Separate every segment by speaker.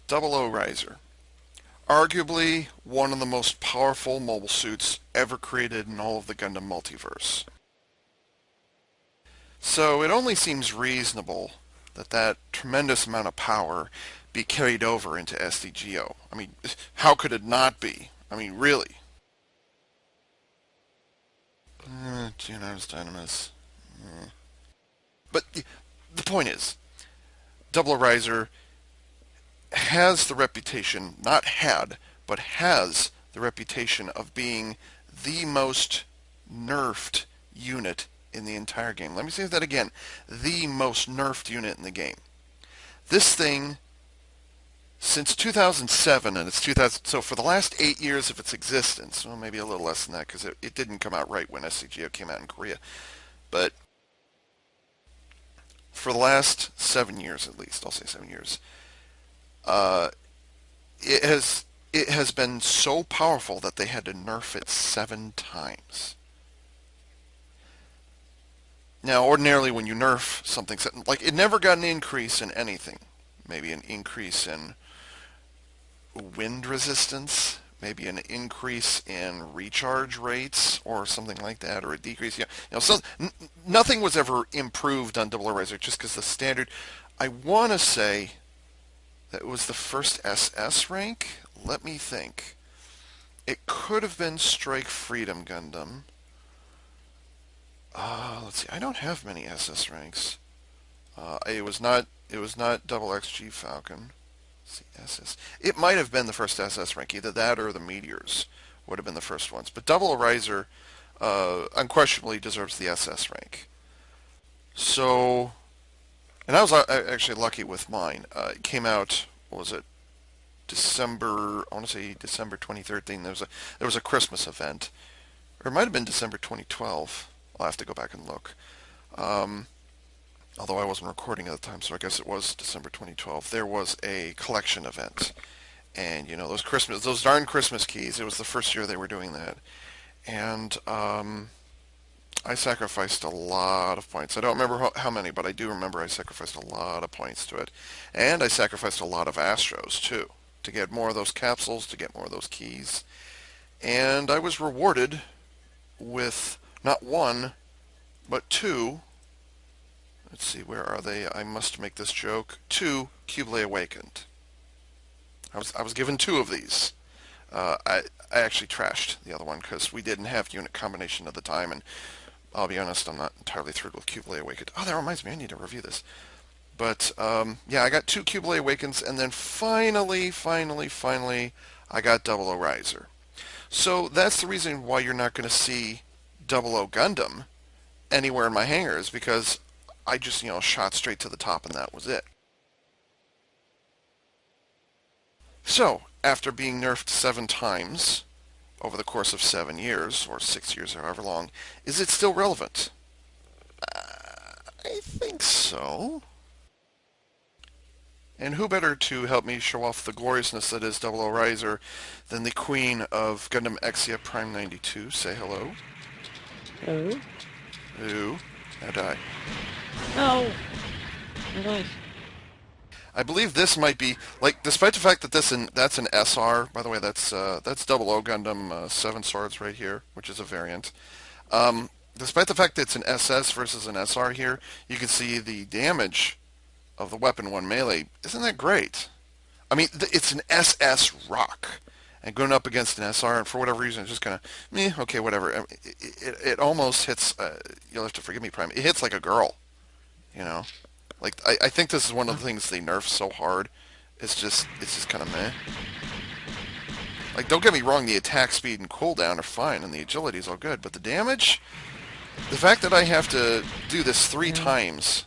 Speaker 1: Double O Riser. Arguably one of the most powerful mobile suits ever created in all of the Gundam multiverse. So it only seems reasonable that that tremendous amount of power be carried over into SDGO. I mean, how could it not be? I mean, really. Geonar's Dynamis. But the point is, Double Riser has the reputation, not had, but has the reputation of being the most nerfed unit in the entire game. Let me say that again. The most nerfed unit in the game. This thing, since 2007, and it's 2000, so for the last 8 years of its existence, well, maybe a little less than that because it didn't come out right when SCGO came out in Korea, but for the last 7 years at least, I'll say 7 years, uh, it has been so powerful that they had to nerf it 7 times. Now, ordinarily, when you nerf something, like it never got an increase in anything. Maybe an increase in wind resistance, maybe an increase in recharge rates, or something like that, or a decrease. So nothing was ever improved on Double Riser just because the standard. I want to say that was the first SS rank. Let me think. It could have been Strike Freedom Gundam. Let's see. I don't have many SS ranks. It was not. It was not Double XG Falcon. Let's see, SS. It might have been the first SS rank. Either that or the Meteors would have been the first ones. But Double Riser unquestionably deserves the SS rank. So, and I was actually lucky with mine. It came out. What was it? December. I want to say December 2013. There was a Christmas event, or it might have been December 2012. I'll have to go back and look. Although I wasn't recording at the time, so I guess it was December 2012. There was a collection event, and those darn Christmas keys. It was the first year they were doing that, and I sacrificed a lot of points. I don't remember how many, but I do remember I sacrificed a lot of points to it, and I sacrificed a lot of Astros too to get more of those capsules, to get more of those keys, and I was rewarded with not one, but two. Let's see, where are they? I must make this joke. 2 Cublé Awakened. I was given 2 of these. I actually trashed the other one because we didn't have unit combination at the time, and I'll be honest, I'm not entirely thrilled with Cublé Awakened. Oh, that reminds me, I need to review this. But yeah, I got 2 Cublé Awakens, and then finally, I got Double O Riser. So that's the reason why you're not going to see Double O Gundam anywhere in my hangars, because I just, shot straight to the top and that was it. So, after being nerfed 7 times over the course of 7 years, or 6 years, however long, is it still relevant? I think so. And who better to help me show off the gloriousness that is Double O Riser than the queen of Gundam Exia Prime92? Say hello.
Speaker 2: Hello?
Speaker 1: Ooh, now die.
Speaker 2: No! My life.
Speaker 1: I believe this might be, like, despite the fact that that's an SR, by the way, that's Double O Gundam 7 Swords right here, which is a variant. Despite the fact that it's an SS versus an SR here, you can see the damage of the weapon 1 melee. Isn't that great? I mean, it's an SS rock, and going up against an SR, and for whatever reason, it's just kind of, okay, whatever. It almost hits, you'll have to forgive me, Prime, it hits like a girl, Like, I think this is one of the things they nerf so hard. It's just kind of meh. Like, don't get me wrong, the attack speed and cooldown are fine, and the agility is all good, but the damage, the fact that I have to do this 3 times,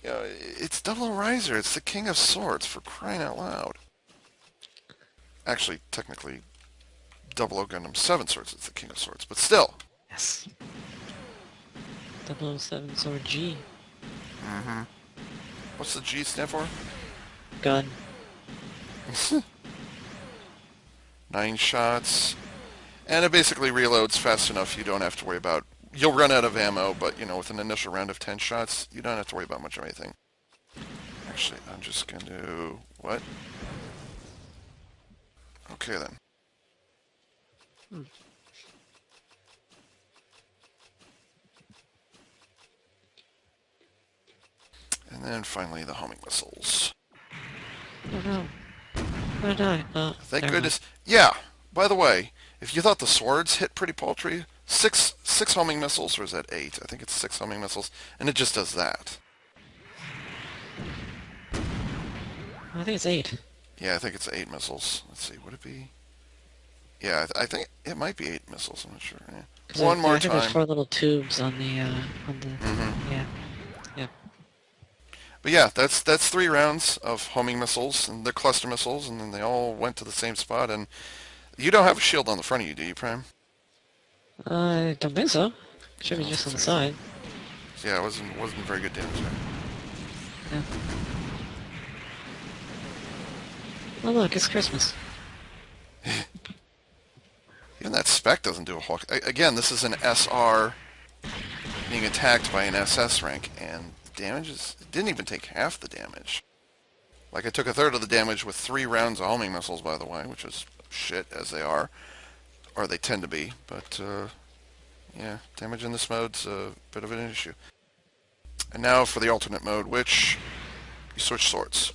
Speaker 1: it's Double O Riser. It's the King of Swords, for crying out loud. Actually, technically, Double O Gundam 7 Swords is the King of Swords, but still.
Speaker 2: Yes. 007 Sword G.
Speaker 1: Mm-hmm. What's the G stand for?
Speaker 2: Gun.
Speaker 1: 9 shots. And it basically reloads fast enough you don't have to worry about... You'll run out of ammo, but, with an initial round of 10 shots, you don't have to worry about much of anything. Actually, I'm just going to What? Okay then.
Speaker 2: Hmm.
Speaker 1: And then finally the homing missiles.
Speaker 2: Oh no. Where did I? Oh,
Speaker 1: Thank
Speaker 2: never mind.
Speaker 1: goodness. Yeah. By the way, if you thought the swords hit pretty paltry, six homing missiles, or is that eight? I think it's six homing missiles, and it just does that.
Speaker 2: I think it's 8.
Speaker 1: Yeah, I think it's eight missiles. Let's see, would it be? Yeah, I think it might be eight missiles. I'm not sure. Yeah.
Speaker 2: Because
Speaker 1: One more
Speaker 2: I think there's
Speaker 1: time.
Speaker 2: 4 little tubes on the,
Speaker 1: Hmm.
Speaker 2: yeah. Yeah.
Speaker 1: But yeah, that's 3 rounds of homing missiles, and they're cluster missiles, and then they all went to the same spot. And you don't have a shield on the front of you, do you, Prime?
Speaker 2: I don't think so.
Speaker 1: Yeah,
Speaker 2: Should
Speaker 1: I
Speaker 2: be
Speaker 1: don't
Speaker 2: just
Speaker 1: think
Speaker 2: on the
Speaker 1: so either.
Speaker 2: side.
Speaker 1: Yeah, it wasn't very good damage there.
Speaker 2: Yeah. Oh look, it's Christmas.
Speaker 1: Even that spec doesn't do a whole. Again, this is an SR being attacked by an SS rank, and the damage it didn't even take half the damage. Like, I took a third of the damage with 3 rounds of homing missiles, by the way, which is shit, as they are. Or they tend to be, but, yeah, damage in this mode's a bit of an issue. And now for the alternate mode, which you switch swords.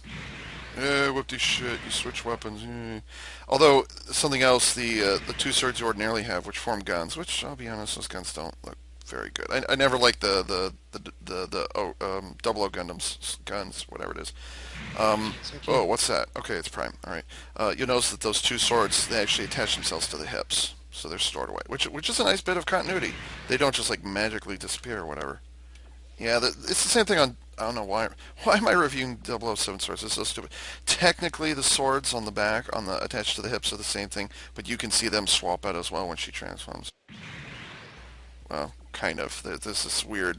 Speaker 1: Whoop de shit, you switch weapons. Although, something else, the two swords you ordinarily have, which form guns, which, I'll be honest, those guns don't look very good. I never liked the 00 Gundam's guns, whatever it is.
Speaker 2: Searching.
Speaker 1: Oh, what's that? Okay, it's Prime. All right. You'll notice that those two swords, they actually attach themselves to the hips, so they're stored away, which is a nice bit of continuity. They don't just like magically disappear or whatever. Yeah, it's the same thing on. I don't know why. Why am I reviewing 007 swords? It's so stupid. Technically, the swords on the back, attached to the hips, are the same thing, but you can see them swap out as well when she transforms. Well, kind of. There's this weird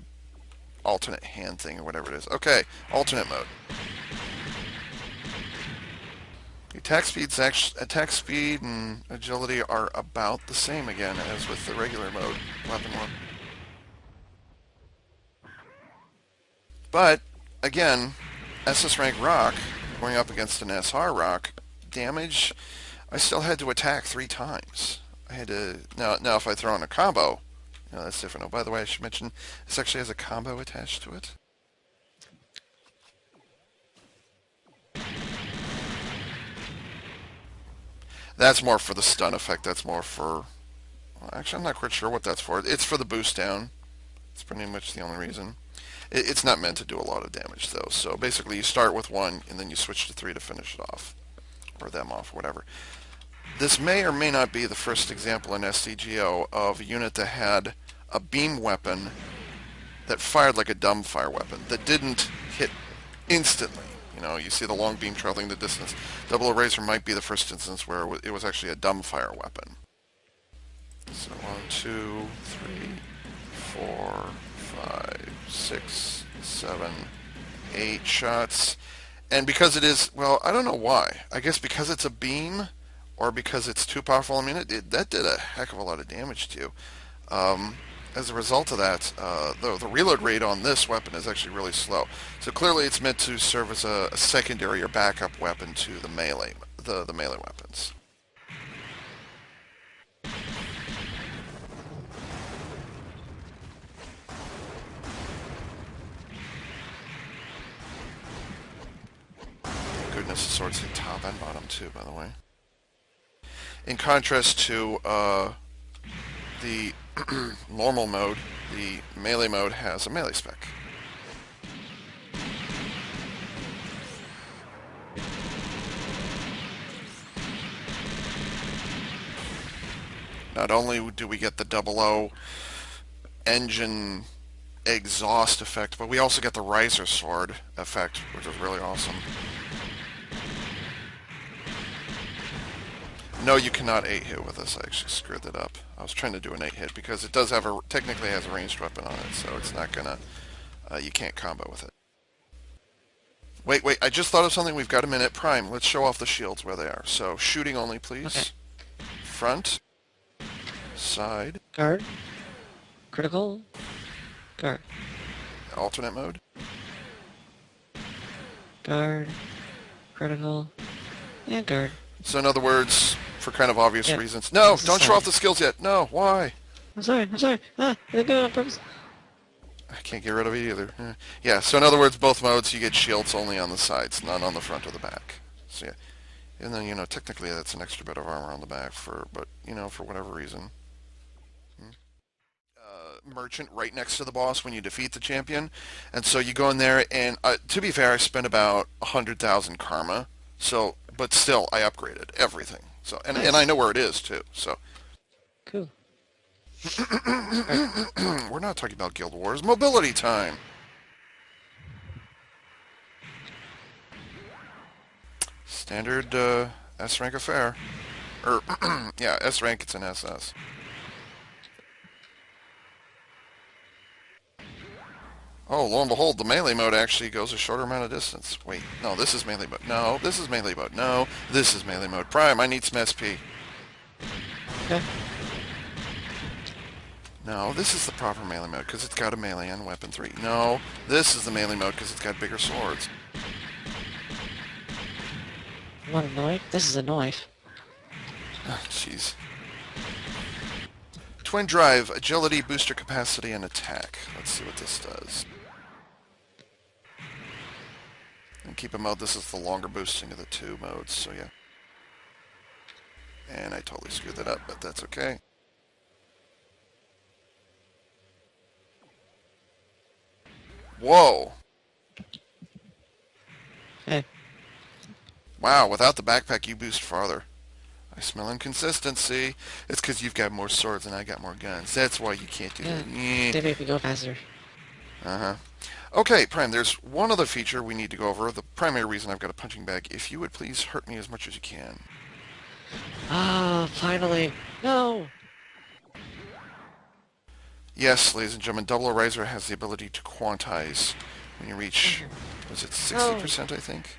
Speaker 1: alternate hand thing or whatever it is. Okay, alternate mode. Attack speed and agility are about the same again as with the regular mode, weapon one. But again, SS rank rock going up against an SR rock, damage. I still had to attack 3 times. I had to now if I throw in a combo, that's different. Oh, by the way, I should mention this actually has a combo attached to it. That's more for the stun effect. That's more for. Well, actually, I'm not quite sure what that's for. It's for the boost down. It's pretty much the only reason. It's not meant to do a lot of damage, though. So basically, you start with 1, and then you switch to 3 to finish it off. Or them off, whatever. This may or may not be the first example in SDGO of a unit that had a beam weapon that fired like a dumbfire weapon, that didn't hit instantly. You see the long beam traveling the distance. Double Razor might be the first instance where it was actually a dumbfire weapon. So 1, 2, 3, 4, 5, 6, 7, 8 shots. And because it is, well, I don't know why. I guess because it's a beam, or because it's too powerful. I mean, that did a heck of a lot of damage to you. As a result of that, the reload rate on this weapon is actually really slow. So clearly, it's meant to serve as a secondary or backup weapon to the melee, the melee weapons. Thank goodness the swords hit top and bottom too, by the way. In contrast to the normal mode, the melee mode has a melee spec. Not only do we get the 00 engine exhaust effect, but we also get the riser sword effect, which is really awesome. No, you cannot 8-hit with this. I actually screwed that up. I was trying to do an 8-hit because it does have technically has a ranged weapon on it, so it's not gonna, you can't combo with it. Wait, I just thought of something. We've got a minute. Prime, let's show off the shields where they are. So, shooting only,
Speaker 2: Okay.
Speaker 1: please. Front. Side.
Speaker 2: Guard. Critical. Guard.
Speaker 1: Alternate mode.
Speaker 2: Guard. critical, and guard.
Speaker 1: So in other words, for kind of obvious
Speaker 2: Yep.
Speaker 1: reasons. No,
Speaker 2: This is
Speaker 1: don't show off
Speaker 2: fine.
Speaker 1: the skills yet. No, why?
Speaker 2: I'm sorry, I'm sorry. Ah, I didn't do it on purpose.
Speaker 1: I can't get rid of it either. Yeah, so in other words, both modes, you get shields only on the sides, not on the front or the back. So yeah. And then, technically that's an extra bit of armor on the back but, for whatever reason. Merchant right next to the boss when you defeat the champion. And so you go in there, and to be fair, I spent about 100,000 karma. So, but still, I upgraded everything. So, and I
Speaker 2: Nice.
Speaker 1: know where it is too. So,
Speaker 2: Cool. Alright.
Speaker 1: we're not talking about Guild Wars. Mobility time. Standard S rank affair. Or yeah, S rank. It's an SS. Oh, lo and behold, the melee mode actually goes a shorter amount of distance. Wait, no, this is melee mode. No, this is melee mode. No, this is melee mode. Prime, I need some SP.
Speaker 2: Okay.
Speaker 1: No, this is the proper melee mode because it's got a melee and weapon 3. No, this is the melee mode because it's got bigger swords.
Speaker 2: You want a knife? This is a knife.
Speaker 1: Jeez. Twin drive, agility, booster capacity, and attack. Let's see what this does. And keep in mind, this is the longer boosting of the two modes, so yeah. And I totally screwed that up, but that's okay. Whoa!
Speaker 2: Hey.
Speaker 1: Wow, without the backpack, you boost farther. I smell inconsistency. It's because you've got more swords and I got more guns. That's why you can't do
Speaker 2: Yeah.
Speaker 1: that.
Speaker 2: They make me go faster.
Speaker 1: Uh-huh. Okay, Prime, there's one other feature we need to go over. The primary reason I've got a punching bag. If you would please hurt me as much as you can.
Speaker 2: Ah, finally. No!
Speaker 1: Yes, ladies and gentlemen, Double Riser has the ability to quantize when you reach, was it 60%, I think?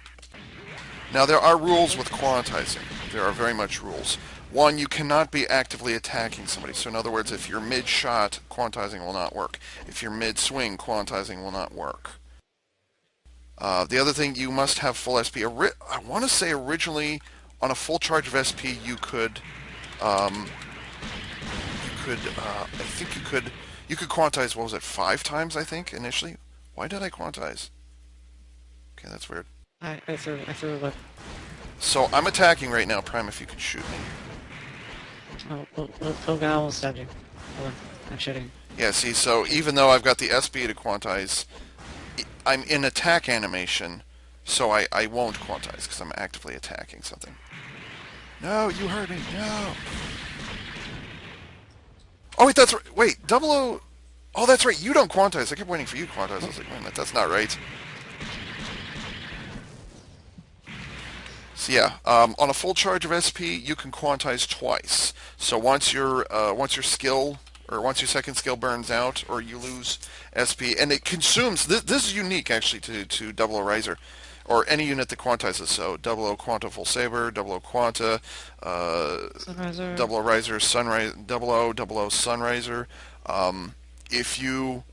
Speaker 1: Now, there are rules with quantizing. There are very much rules. One, you cannot be actively attacking somebody. So in other words, if you're mid-shot, quantizing will not work. If you're mid-swing, quantizing will not work. The other thing, you must have full SP. I want to say originally, on a full charge of SP, I think you could quantize, what was it, 5 times, I think, initially? Why did I quantize? Okay, that's weird.
Speaker 2: I threw a whip.
Speaker 1: So I'm attacking right now, Prime, if you could shoot me.
Speaker 2: Oh, God, I almost stabbed you. Hold on. I'm shooting.
Speaker 1: Yeah, see, so even though I've got the SB to quantize, I'm in attack animation, so I won't quantize because I'm actively attacking something. No, you heard me. No. Oh, wait, that's right. Wait, Double O. Oh, that's right. You don't quantize. I kept waiting for you to quantize. I was like, wait a minute, that's not right. So yeah, on a full charge of SP, you can quantize twice. So once your skill or once your second skill burns out, or you lose SP, and it consumes. This is unique actually to Double O Riser, or any unit that quantizes. So Double O Quanta Full Saber, Double O Quanta,
Speaker 2: Sunriser.
Speaker 1: Double O Riser, Sunrise, Double O Sunriser. If you,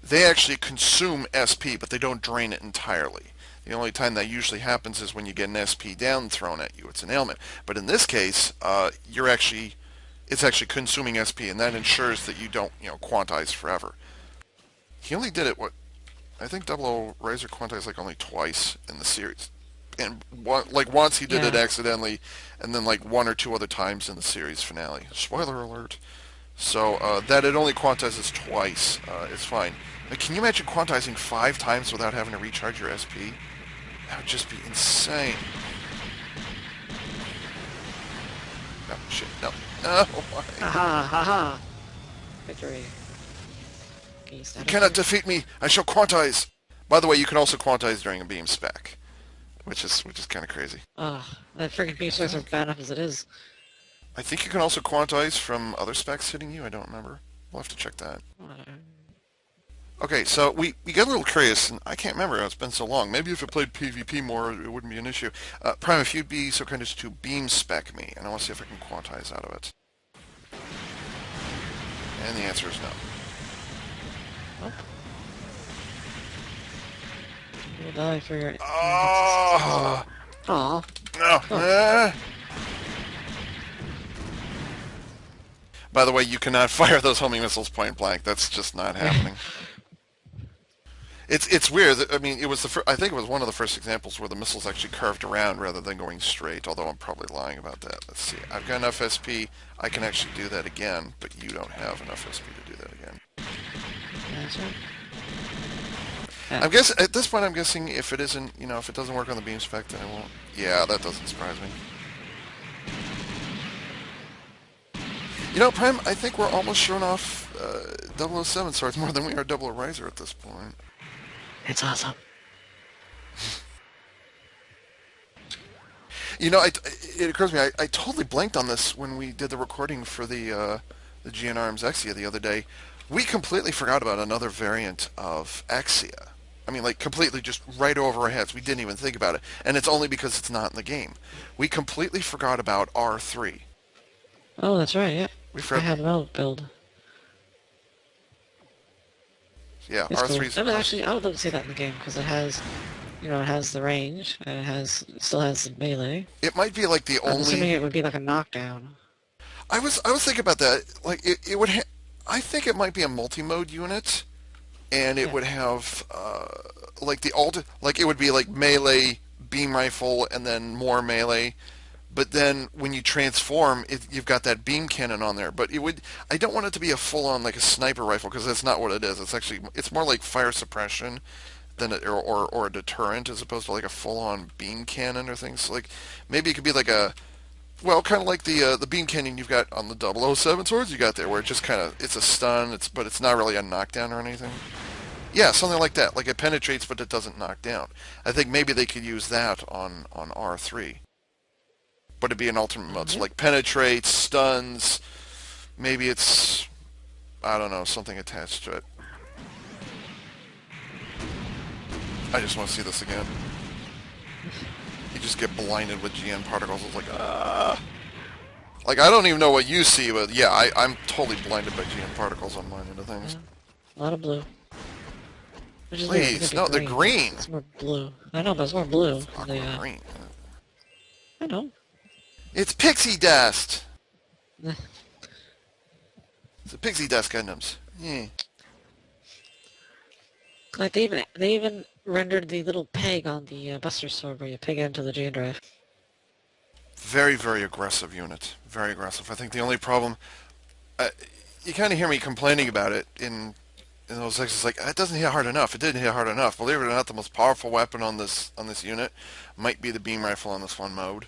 Speaker 1: they actually consume SP, but they don't drain it entirely. The only time that usually happens is when you get an SP down thrown at you. It's an ailment. But in this case, it's actually consuming SP, and that ensures that you don't, quantize forever. He only did it, I think Double O Razor quantized like only twice in the series. And once he did it accidentally, and then like 1 or 2 other times in the series finale. Spoiler alert. So that it only quantizes twice is fine. Like, can you imagine quantizing 5 times without having to recharge your SP? That would just be insane. No, shit, no. No, why?
Speaker 2: Ha ha. Victory.
Speaker 1: You cannot defeat me. I shall quantize. By the way, you can also quantize during a beam spec, which is kind of crazy.
Speaker 2: That freaking beam specs are bad enough as it is.
Speaker 1: I think you can also quantize from other specs hitting you. I don't remember. We'll have to check that. Okay, so we got a little curious, and I can't remember. It's been so long. Maybe if I played PvP more, it wouldn't be an issue. Prime, if you'd be so kind as to beam spec me, and I want to see if I can quantize out of it. And the answer is no.
Speaker 2: Oh. You'll die for your...
Speaker 1: Oh!
Speaker 2: Aw.
Speaker 1: No.
Speaker 2: Oh.
Speaker 1: By the way, you cannot fire those homing missiles point blank. That's just not happening. It's weird. I mean, it was I think it was one of the first examples where the missiles actually curved around rather than going straight. Although I'm probably lying about that. Let's see. I've got enough SP. I can actually do that again, but you don't have enough SP to do that again.
Speaker 2: That's right. Yeah.
Speaker 1: I'm guessing at this point. I'm guessing if it isn't, if it doesn't work on the beam spec, then it won't. Yeah, that doesn't surprise me. Prime, I think we're almost showing off 007 swords more than we are Double Riser at this point.
Speaker 2: It's awesome.
Speaker 1: It occurs to me, I totally blanked on this when we did the recording for the GNRM's Exia the other day. We completely forgot about another variant of Exia. I mean, like, completely just right over our heads. We didn't even think about it. And it's only because it's not in the game. We completely forgot about R3.
Speaker 2: Oh, that's right, yeah.
Speaker 1: We
Speaker 2: I
Speaker 1: forgot,
Speaker 2: had an build.
Speaker 1: yeah,
Speaker 2: It's cool.
Speaker 1: R3's...
Speaker 2: I mean, actually, I would love to see that in the game, because it has, it has the range, and it still has the melee.
Speaker 1: It might be like the
Speaker 2: I'm assuming
Speaker 1: only...
Speaker 2: it would be like a knockdown.
Speaker 1: I was thinking about that. Like, it would I think it might be a multi-mode unit, and it
Speaker 2: Yeah.
Speaker 1: would have like like it would be like melee, beam rifle, and then more melee. But then when you transform, you've got that beam cannon on there. But I don't want it to be a full-on like a sniper rifle because that's not what it is. It's more like fire suppression than or a deterrent as opposed to like a full-on beam cannon or things. Like maybe it could be like kind of like the beam cannon you've got on the 007 swords you got there, where it just kind of it's a stun, but it's not really a knockdown or anything. Yeah, something like that. Like it penetrates, but it doesn't knock down. I think maybe they could use that on R3, but it'd be an alternate mode. So
Speaker 2: Yep.
Speaker 1: like penetrates, stuns. Maybe it's I don't know something attached to it. I just want to see this again. You just get blinded with GN particles. It's like Like I don't even know what you see, but yeah, I'm totally blinded by GN particles on mine into things.
Speaker 2: Yeah. A lot of blue. Which is weird. It's
Speaker 1: Please,
Speaker 2: gonna
Speaker 1: no,
Speaker 2: be
Speaker 1: they're
Speaker 2: green.
Speaker 1: green.
Speaker 2: It's more blue. I know, but it's more blue.
Speaker 1: Aquamarine.
Speaker 2: I know.
Speaker 1: It's pixie dust. It's a pixie dust Gundams. Yeah.
Speaker 2: Like they even rendered the little peg on the Buster Sword where you peg it into the G drive.
Speaker 1: Very, very aggressive unit. Very aggressive. I think the only problem, you kind of hear me complaining about it in those sections. Like it doesn't hit hard enough. It didn't hit hard enough. Believe it or not, the most powerful weapon on this unit might be the beam rifle on this one mode.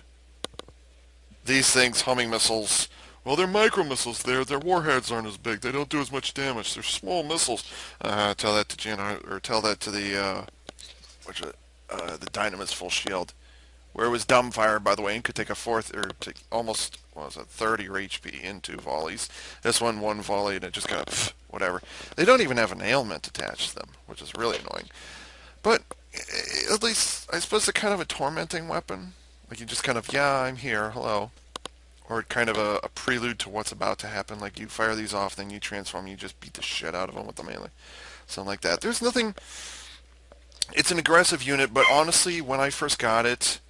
Speaker 1: These things, homing missiles. Well, they're micro missiles. Their warheads aren't as big. They don't do as much damage. They're small missiles. Tell that to GNR, or tell that to the the Dynamis full shield, where it was dumbfire, by the way, and could take a fourth or almost 30 HP in 2 volleys. This one volley and it just kind of whatever. They don't even have an ailment attached to them, which is really annoying. But at least I suppose they're kind of a tormenting weapon. Like you just kind of I'm here, hello. Or kind of a prelude to what's about to happen. Like you fire these off, then you transform, you just beat the shit out of them with the melee. Something like that. There's nothing... It's an aggressive unit, but honestly, when I first got it,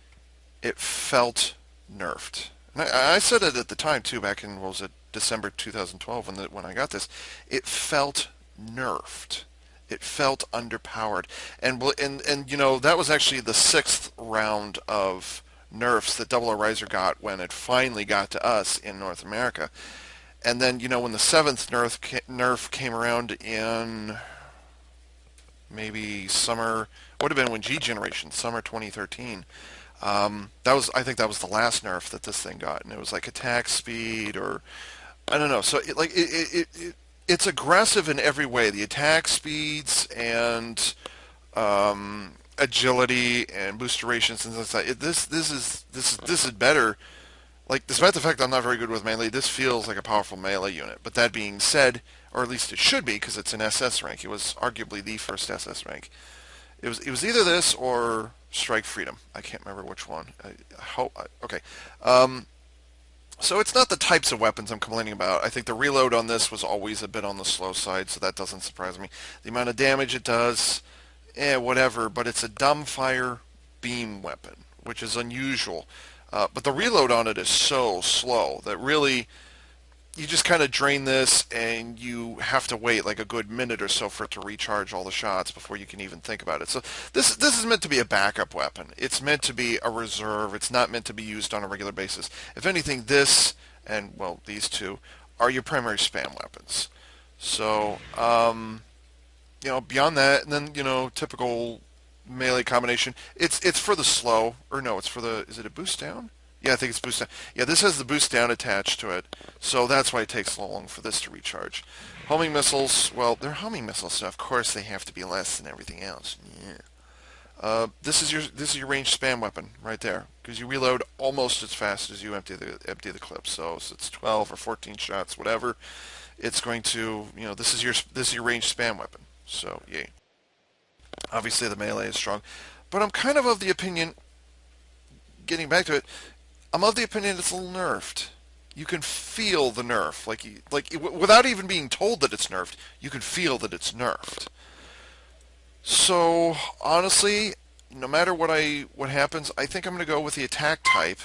Speaker 1: it felt nerfed. And I said it at the time, too, back in, what was it, December 2012 when I got this. It felt nerfed. It felt underpowered. And that was actually the 6th round of nerfs that Double O Riser got when it finally got to us in North America. And then, when the 7th nerf came around in maybe summer, would have been when G Generation, summer 2013. I think that was the last nerf that this thing got, and it was like attack speed or I don't know. So it's aggressive in every way. The attack speeds and agility and boost durations and things like that. This is better. Like despite the fact that I'm not very good with melee, this feels like a powerful melee unit. But that being said, or at least it should be, because it's an SS rank. It was arguably the first SS rank. It was either this or Strike Freedom. I can't remember which one. Okay. So it's not the types of weapons I'm complaining about. I think the reload on this was always a bit on the slow side, so that doesn't surprise me. The amount of damage it does, whatever. But it's a dumbfire beam weapon, which is unusual. But the reload on it is so slow that really you just kind of drain this and you have to wait like a good minute or so for it to recharge all the shots before you can even think about it. So this is meant to be a backup weapon. It's meant to be a reserve. It's not meant to be used on a regular basis. If anything, this and well these two are your primary spam weapons. So beyond that, and then typical melee combination. It's for the slow, or no, it's for the. Is it a boost down? Yeah, I think it's boost down. Yeah, this has the boost down attached to it, so that's why it takes so long for this to recharge. Homing missiles, well, they're homing missiles, so of course they have to be less than everything else. Yeah. This is your ranged spam weapon right there, because you reload almost as fast as you empty the clip. So it's 12 or 14 shots, whatever. It's going to this is your ranged spam weapon. So yay. Obviously the melee is strong, but I'm kind of the opinion. Getting back to it, I'm of the opinion it's a little nerfed. You can feel the nerf, without even being told that it's nerfed. You can feel that it's nerfed. So honestly, no matter what happens, I think I'm going to go with the attack type.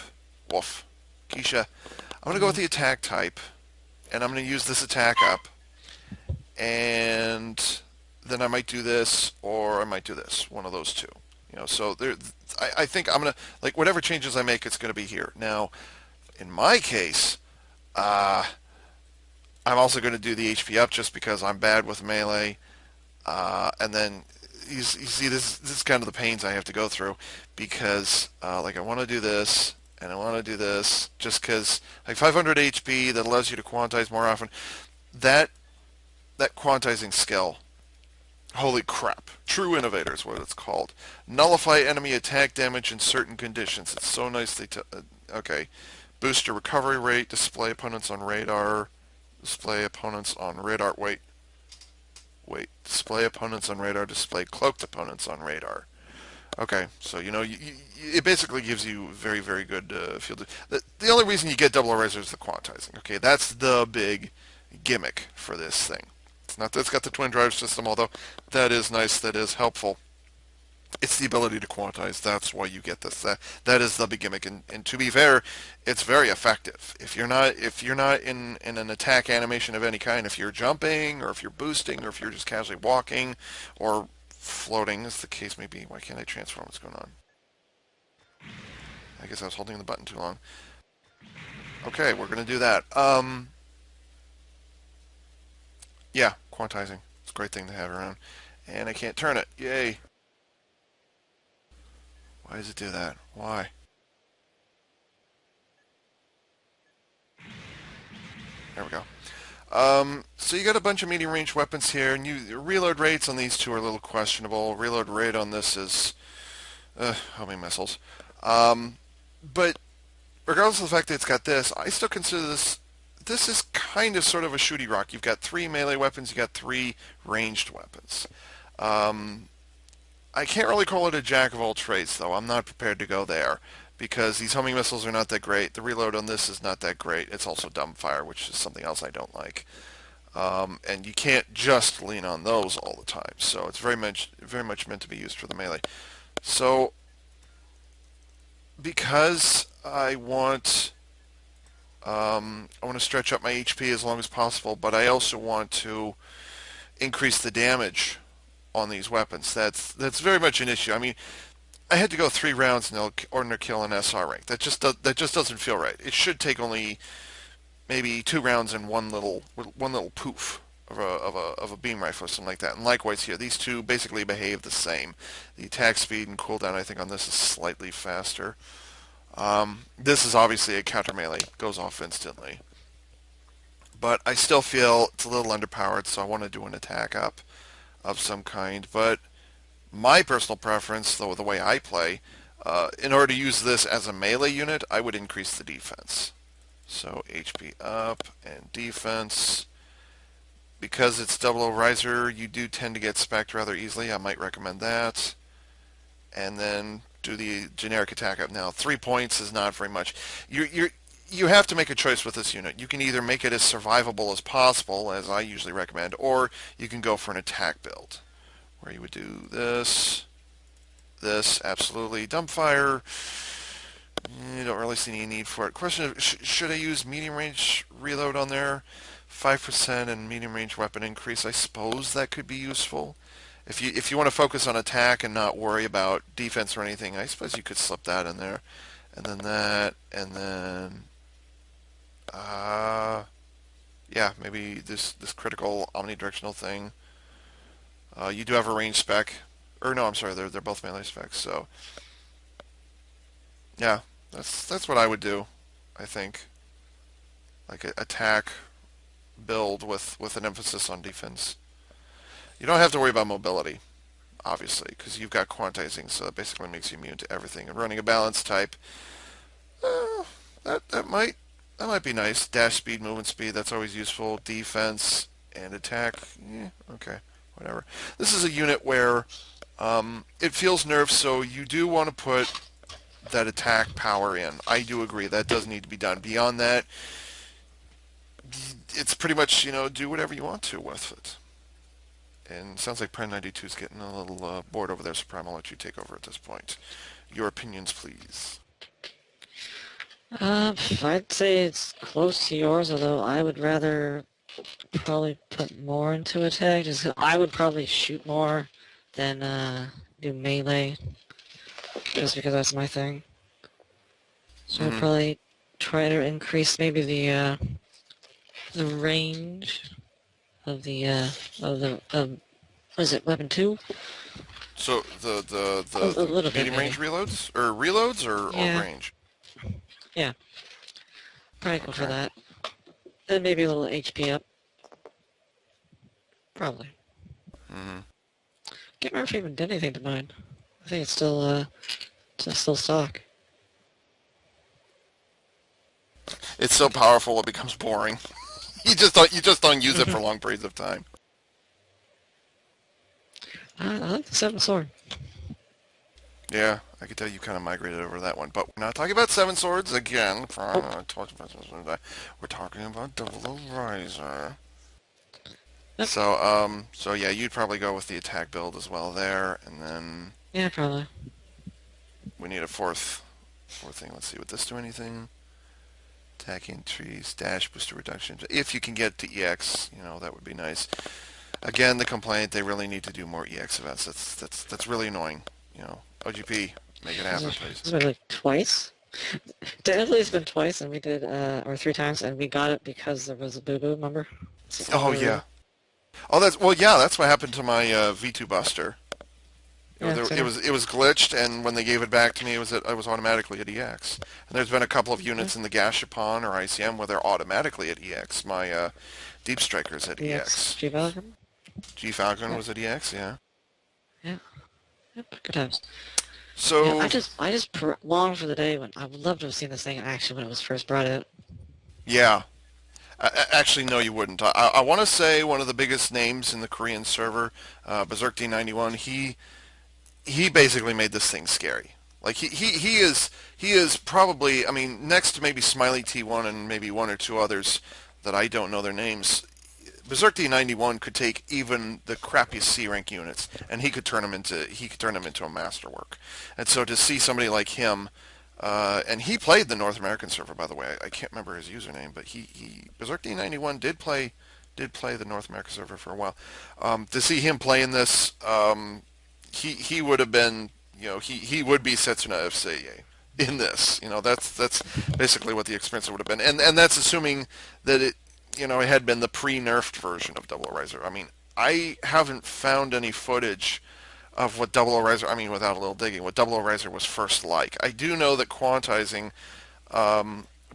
Speaker 1: Woof, Keisha. I'm going to go with the attack type, and I'm going to use this attack up, and then I might do this, or I might do this. One of those two. So I think I'm going to, whatever changes I make, it's going to be here. Now, in my case, I'm also going to do the HP up just because I'm bad with melee. And then you see this is kind of the pains I have to go through because I want to do this and I want to do this just because 500 HP that allows you to quantize more often. That quantizing skill, holy crap! True Innovator is what it's called. Nullify enemy attack damage in certain conditions. It's so nicely okay. Boost your recovery rate. Display opponents on radar. Display opponents on radar. Wait. Display opponents on radar. Display cloaked opponents on radar. Okay, so it basically gives you very, very good field. The only reason you get double eraser is the quantizing. Okay, that's the big gimmick for this thing. It's not that it's got the twin drive system, although that is nice. That is helpful. It's the ability to quantize. That's why you get this. That is the big gimmick. And to be fair, it's very effective. If you're not in an attack animation of any kind, if you're jumping or if you're boosting or if you're just casually walking or floating, as the case may be. Why can't I transform? What's going on? I guess I was holding the button too long. Okay, we're gonna do that. Yeah, quantizing. It's a great thing to have around. And I can't turn it. Yay. Why does it do that? Why? There we go. So you got a bunch of medium range weapons here, and your reload rates on these two are a little questionable. Reload rate on this is homing missiles. But regardless of the fact that it's got this, I still consider this is kind of sort of a shooty rock. You've got 3 melee weapons, you've got 3 ranged weapons. I can't really call it a jack of all trades, though. I'm not prepared to go there because these homing missiles are not that great. The reload on this is not that great. It's also dumbfire, which is something else I don't like. And you can't just lean on those all the time. So it's very much meant to be used for the melee. So because I want to stretch up my HP as long as possible, but I also want to increase the damage on these weapons. That's very much an issue. I mean, I had to go 3 rounds in order to kill an SR rank. That just doesn't feel right. It should take only maybe 2 rounds and one little poof of a beam rifle or something like that. And likewise here, these two basically behave the same. The attack speed and cooldown, I think, on this is slightly faster. This is obviously a counter melee, goes off instantly. But I still feel it's a little underpowered, so I want to do an attack up of some kind. But my personal preference, though, the way I play, in order to use this as a melee unit, I would increase the defense. So HP up and defense. Because it's double O riser, you do tend to get specced rather easily. I might recommend that. And then do the generic attack up. Now, 3 points is not very much. You have to make a choice with this unit. You can either make it as survivable as possible, as I usually recommend, or you can go for an attack build, where you would do this, this, absolutely. Dumbfire, you don't really see any need for it. Question of, should I use medium range reload on there? 5% and medium range weapon increase. I suppose that could be useful. If you want to focus on attack and not worry about defense or anything, I suppose you could slip that in there. And then that, and then uh, yeah, maybe this critical omnidirectional thing. You do have a range spec, or no, I'm sorry, they're both melee specs. So yeah, that's what I would do. I think like attack build with an emphasis on defense. You don't have to worry about mobility, obviously, because you've got quantizing, so that basically makes you immune to everything. And running a balance type, uh, that might be nice. Dash speed, movement speed, that's always useful. Defense and attack, okay, whatever. This is a unit where it feels nerfed, so you do want to put that attack power in. I do agree that does need to be done. Beyond that, it's pretty much do whatever you want to with it. And it sounds like Prime92 is getting a little bored over there, so Prime, I'll let you take over at this point. Your opinions, please.
Speaker 2: I'd say it's close to yours, although I would rather probably put more into attack. Just 'cause I would probably shoot more than do melee, just because that's my thing. So I'd
Speaker 1: Mm-hmm.
Speaker 2: probably try to increase maybe the range of what is it, weapon 2?
Speaker 1: So
Speaker 2: A
Speaker 1: the
Speaker 2: little bit
Speaker 1: medium range
Speaker 2: maybe.
Speaker 1: reloads or
Speaker 2: Yeah,
Speaker 1: range?
Speaker 2: yeah. Probably go for
Speaker 1: Okay.
Speaker 2: that. Then maybe a little HP up. Probably.
Speaker 1: Mm-hmm.
Speaker 2: Can't remember if I even did anything to mine. I think it's still stock.
Speaker 1: It's so powerful it becomes boring. You just don't use it for long periods of time.
Speaker 2: I like the 7 sword.
Speaker 1: Yeah, I could tell you kind of migrated over to that one, but we're not talking about Seven Swords again.
Speaker 2: Oh,
Speaker 1: We're talking about Double Riser.
Speaker 2: yep.
Speaker 1: So yeah, you'd probably go with the attack build as well there, and then
Speaker 2: Yeah, probably.
Speaker 1: we need a fourth thing. Let's see, would this do anything? Attacking trees, dash booster reduction. If you can get to EX, that would be nice. Again, the complaint, they really need to do more EX events. That's really annoying. OGP, make it happen, please.
Speaker 2: It's been like twice. Technically, it's been twice, and we did, or 3 times, and we got it because there was a boo-boo, remember? It's the
Speaker 1: Oh
Speaker 2: only
Speaker 1: yeah.
Speaker 2: rule.
Speaker 1: Oh, that's what happened to my V2 Buster.
Speaker 2: Yeah,
Speaker 1: It
Speaker 2: same.
Speaker 1: was glitched, and when they gave it back to me, I was automatically at EX. And there's been a couple of
Speaker 2: Yeah.
Speaker 1: units in the Gashapon or ICM where they're automatically at EX. My Deep Striker's at
Speaker 2: EX
Speaker 1: EX.
Speaker 2: G-Valkyrie?
Speaker 1: G Falcon
Speaker 2: Yeah.
Speaker 1: was at EX, yeah.
Speaker 2: Yeah. Yep. Good times. Yeah,
Speaker 1: So
Speaker 2: I just long for the day when I would love to have seen this thing in action when it was first brought out.
Speaker 1: yeah, actually, no, you wouldn't. I want to say one of the biggest names in the Korean server, Berserk D91. He basically made this thing scary. Like he is probably, I mean, next to maybe Smiley T1 and maybe one or two others that I don't know their names. Berserk D91 could take even the crappiest C rank units, and he could turn them into a masterwork. And so to see somebody like him, and he played the North American server, by the way. I can't remember his username, but he Berserk D91 did play the North American server for a while. To see him play in this, he would have been, he would be Setsuna FCA in this. That's basically what the experience would have been, and that's assuming that it had been the pre-nerfed version of Double Riser. I mean, I haven't found any footage of what Double Riser, I mean, without a little digging, what Double Riser was first like. I do know that quantizing,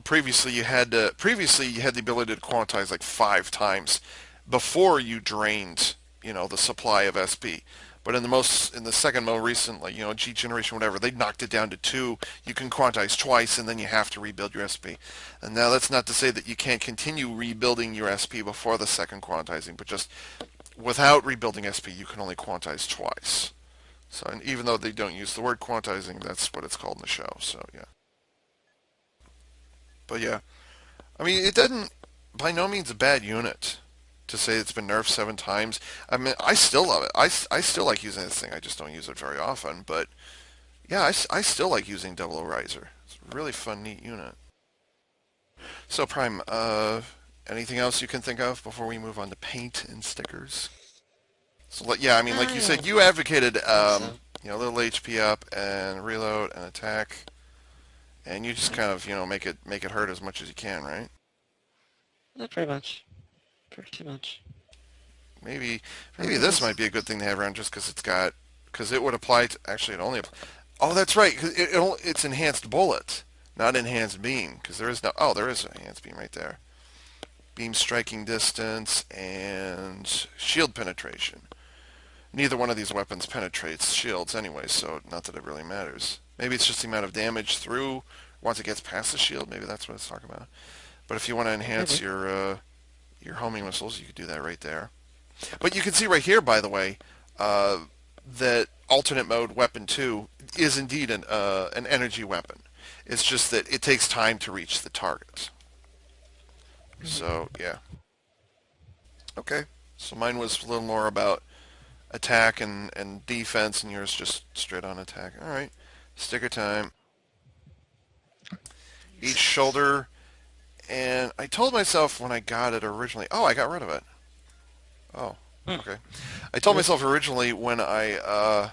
Speaker 1: previously you had the ability to quantize like 5 times before you drained, the supply of SP. But in the second most recently, G generation, whatever, they knocked it down to 2. You can quantize twice, and then you have to rebuild your SP. And now that's not to say that you can't continue rebuilding your SP before the second quantizing, but just without rebuilding SP, you can only quantize twice. So, and even though they don't use the word quantizing, that's what it's called in the show. So yeah, but yeah, I mean, it doesn't by no means a bad unit. to say it's been nerfed 7 times. I mean, I still love it. I still like using this thing. I just don't use it very often. But yeah, I still like using Double O Riser. It's a really fun, neat unit. So Prime, anything else you can think of before we move on to paint and stickers? So yeah, I mean, like you
Speaker 2: I
Speaker 1: said,
Speaker 2: don't
Speaker 1: you advocated
Speaker 2: think so.
Speaker 1: a little HP up and reload and attack, and you just kind of make it hurt as much as you can, right?
Speaker 2: Not pretty much. Pretty much.
Speaker 1: Maybe maybe
Speaker 2: Everything
Speaker 1: this
Speaker 2: else.
Speaker 1: might be a good thing to have around just because it would apply to actually it only. Oh, that's right. 'Cause it's enhanced bullet, not enhanced beam. Because there is no. Oh, there is an enhanced beam right there. Beam striking distance and shield penetration. Neither one of these weapons penetrates shields anyway, so not that it really matters. Maybe it's just the amount of damage through once it gets past the shield. Maybe that's what it's talking about. But if you want to enhance
Speaker 2: Maybe.
Speaker 1: your homing missiles, you could do that right there. But you can see right here, by the way, uh, that alternate mode weapon 2 is indeed an energy weapon. It's just that it takes time to reach the target. So, yeah. Okay. So mine was a little more about attack and defense, and yours just straight on attack. All right. Sticker time. Each shoulder. And I told myself when I got it originally, oh, I got rid of it. Oh,
Speaker 2: Hmm.
Speaker 1: okay. I told
Speaker 2: Good.
Speaker 1: myself originally when oh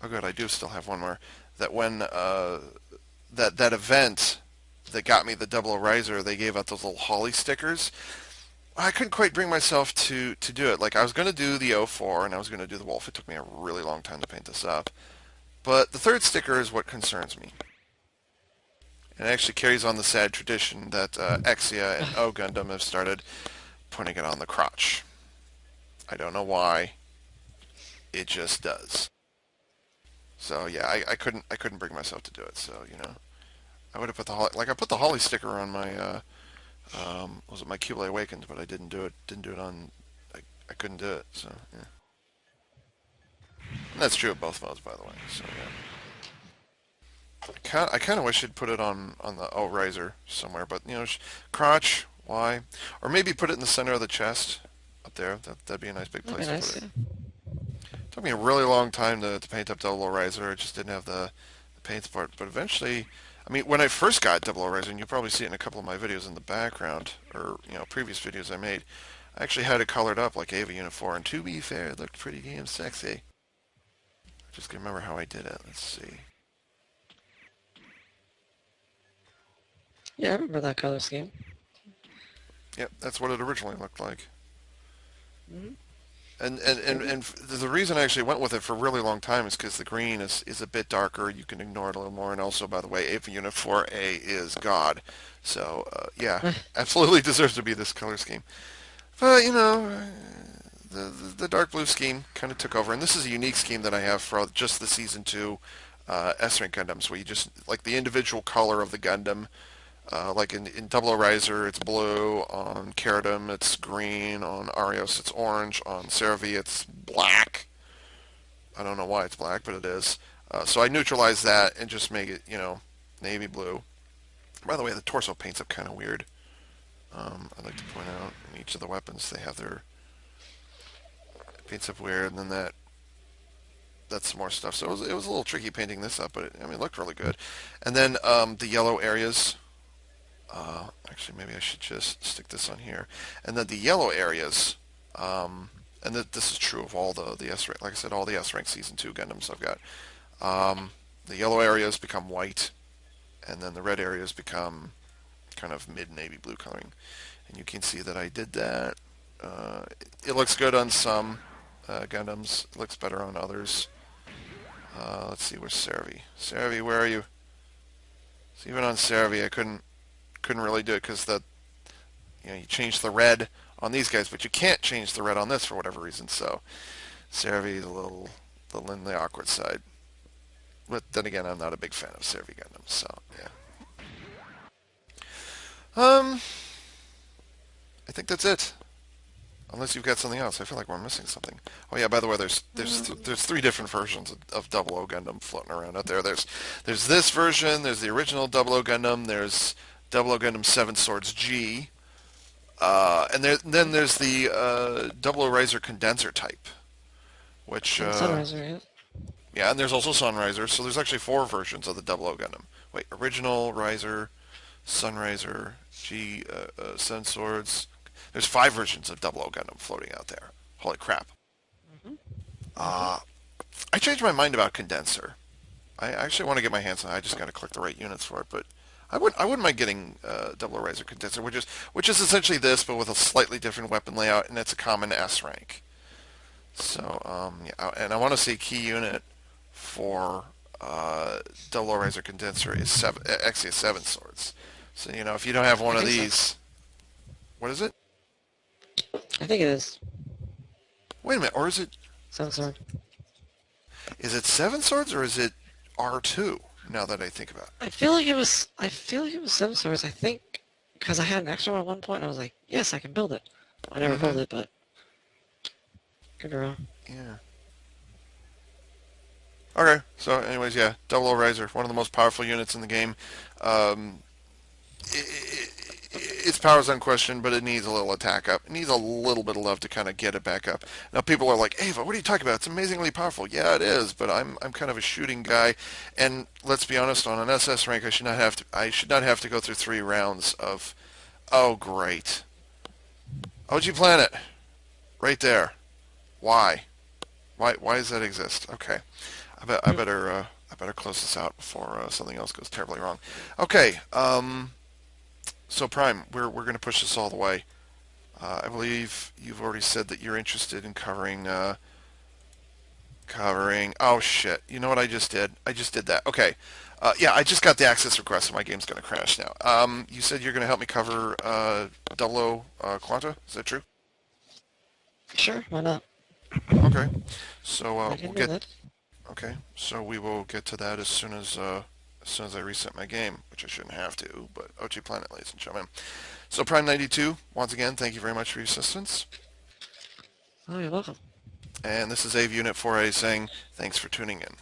Speaker 1: good, I do still have one more, that when that event that got me the double O riser, they gave out those little holly stickers. I couldn't quite bring myself to do it. Like I was going to do the O4 and I was going to do the wolf. It took me a really long time to paint this up. But the third sticker is what concerns me. And it actually carries on the sad tradition that Exia and O Gundam have started putting it on the crotch. I don't know why. It just does. So yeah, I couldn't bring myself to do it. So I would have put the holly, like I put the holly sticker on my was it my Kublai Awakened, but I didn't do it. Didn't do it on. I couldn't do it. So yeah, and that's true of both modes, by the way. So yeah, I kind of wish I'd put it on the riser somewhere, but crotch. Why? Or maybe put it in the center of the chest up there. That'd be a nice big
Speaker 2: That'd be
Speaker 1: place to put
Speaker 2: nice,
Speaker 1: it.
Speaker 2: yeah.
Speaker 1: Took me a really long time to paint up Double O Riser. I just didn't have the paint part. But eventually, I mean, when I first got Double O Riser, and you'll probably see it in a couple of my videos in the background, or previous videos I made, I actually had it colored up like Ava Unit 4, and to be fair, it looked pretty damn sexy. I just can remember how I did it. Let's see.
Speaker 2: Yeah, I remember that color scheme.
Speaker 1: Yep, that's what it originally looked like.
Speaker 2: Mm-hmm.
Speaker 1: And the reason I actually went with it for a really long time is because the green is a bit darker. You can ignore it a little more. And also, by the way, Ava Unit 4A is God. So, yeah, absolutely deserves to be this color scheme. But, the dark blue scheme kind of took over. And this is a unique scheme that I have for just the Season 2 S-Rank Gundams, where you just, like the individual color of the Gundam. Like in Double O Riser, it's blue. On Keradim, it's green. On Arios, it's orange. On Cerevi, it's black. I don't know why it's black, but it is. So I neutralize that and just make it, navy blue. By the way, the torso paints up kind of weird. I'd like to point out in each of the weapons they have their paints up weird, and then that's some more stuff. So it was a little tricky painting this up, but it looked really good. And then the yellow areas. Actually, maybe I should just stick this on here. And then the yellow areas, and this is true of all the S rank. Like I said, all the S rank Season 2 Gundams I've got. The yellow areas become white, and then the red areas become kind of mid navy blue coloring. And you can see that I did that. It looks good on some Gundams. It looks better on others. Let's see, where's Cerevi? Cerevi, where are you? So even on Cerevi, I couldn't really do it because you change the red on these guys, but you can't change the red on this for whatever reason. So Cerevi is a little in the awkward side. But then again, I'm not a big fan of Cerevi Gundams, so yeah. Um, I think that's it. Unless you've got something else, I feel like we're missing something. Oh yeah, by the way, there's 3 different versions of Double O Gundam floating around out there. There's this version. There's the original Double O Gundam. There's Double O Gundam Seven Swords G. Then there's the double riser condenser type, which
Speaker 2: And Sunrise, right?
Speaker 1: yeah, and there's also Sunriser. So there's actually four versions of the Double O Gundam. Wait, original Riser, Sunriser, G, Sun Swords. There's five versions of Double O Gundam floating out there. Holy crap!
Speaker 2: Mm-hmm. Mm-hmm.
Speaker 1: Uh, I changed my mind about condenser. I actually want to get my hands on it. I just got to click the right units for it, but I wouldn't mind getting Double O Riser condenser, which is essentially this, but with a slightly different weapon layout, and it's a common S rank. So yeah, and I want to see key unit for Double O Riser condenser is actually 7 swords. So if you don't have
Speaker 2: I
Speaker 1: one of
Speaker 2: think so.
Speaker 1: these, what is it?
Speaker 2: I think it is.
Speaker 1: Wait a minute, or
Speaker 2: Sounds right.
Speaker 1: is it 7 swords or is it R2? Now that I think about it.
Speaker 2: I feel like it was. I feel like it was Seven Swords. I think because I had an extra one at one point. And I was like, yes, I can build it. I never
Speaker 1: Mm-hmm.
Speaker 2: built it, but could be wrong.
Speaker 1: Yeah. Okay. So, anyways, yeah, Double O Riser, one of the most powerful units in the game. Um, its power is unquestioned, but it needs a little attack up. It needs a little bit of love to kind of get it back up. Now, people are like, Ava, what are you talking about? It's amazingly powerful. Yeah, it is, but I'm kind of a shooting guy, and let's be honest, on an SS rank, I should not have to go through 3 rounds of, oh great, OG Planet, right there. Why? Why does that exist? Okay, I better close this out before something else goes terribly wrong. Okay, so Prime, we're going to push this all the way. I believe you've already said that you're interested in covering. Oh shit! You know what I just did? I just did that. Okay. Yeah, I just got the access request, so my game's going to crash now. You said you're going to help me cover Double O Quanta. Is that true?
Speaker 2: Sure, why not?
Speaker 1: Okay. So
Speaker 2: I
Speaker 1: we'll
Speaker 2: can do
Speaker 1: get.
Speaker 2: that.
Speaker 1: Okay. So we will get to that as soon as I reset my game, which I shouldn't have to. But OG Planet, ladies and gentlemen. So Prime92, once again, thank you very much for your assistance.
Speaker 2: Oh, you're welcome.
Speaker 1: And this is AV Unit 4A saying thanks for tuning in.